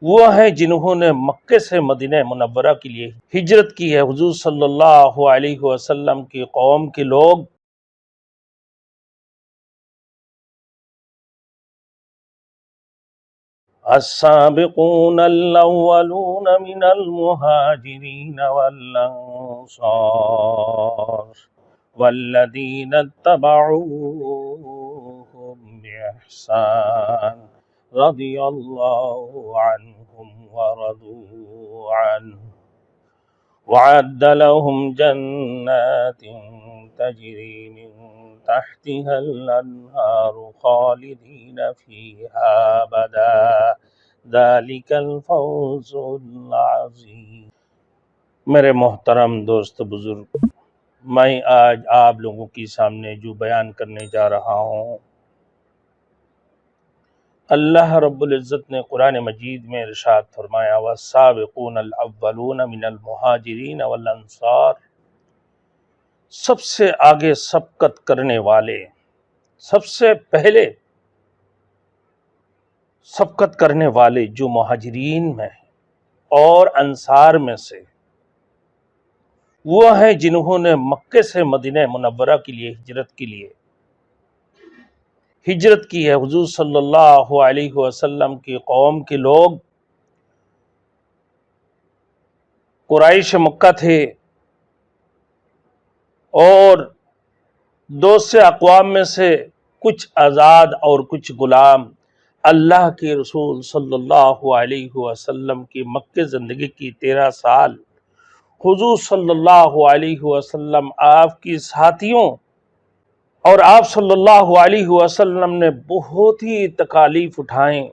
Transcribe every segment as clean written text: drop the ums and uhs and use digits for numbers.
وہ ہیں جنہوں نے مکے سے مدینہ منورہ کے لیے ہجرت کی ہے۔ حضور صلی اللہ علیہ وسلم کی قوم کے لوگ السابقون الاولون من المہاجرین والانصار والذین اتبعوهم بإحسان رضی اللہ عنہم ورضوا عنہ وعد لهم جنات تجری من تحتها الانہار خالدین فیہا ابدا ذلک الفوز العظیم۔ میرے محترم دوست بزرگ، میں آج آپ لوگوں کے سامنے جو بیان کرنے جا رہا ہوں، اللہ رب العزت نے قرآن مجید میں ارشاد فرمایا والسابقون الاولون من المہاجرین والانصار، سب سے آگے سبقت کرنے والے، سب سے پہلے سبقت کرنے والے جو مہاجرین میں اور انصار میں سے، وہ ہیں جنہوں نے مکے سے مدینہ منورہ کے لیے ہجرت کی ہے۔ حضور صلی اللہ علیہ وسلم کی قوم کے لوگ قریش مکہ تھے اور دوسرے اقوام میں سے کچھ آزاد اور کچھ غلام اللہ کے رسول صلی اللہ علیہ وسلم کی مکہ زندگی کی 13 سال حضور صلی اللہ علیہ وسلم آپ کی ساتھیوں اور آپ صلی اللہ علیہ وسلم نے بہت ہی تکالیف اٹھائیں۔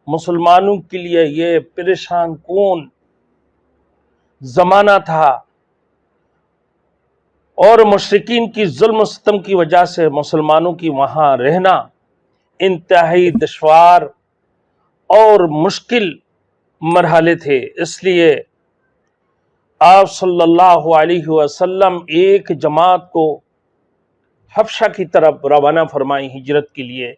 مسلمانوں کے لیے یہ پریشان کن زمانہ تھا اور مشرکین کی ظلم و ستم کی وجہ سے مسلمانوں کی وہاں رہنا انتہائی دشوار اور مشکل مرحلے تھے۔ اس لیے آپ صلی اللہ علیہ وسلم ایک جماعت کو حبشہ کی طرف روانہ فرمائیں ہجرت کے لیے۔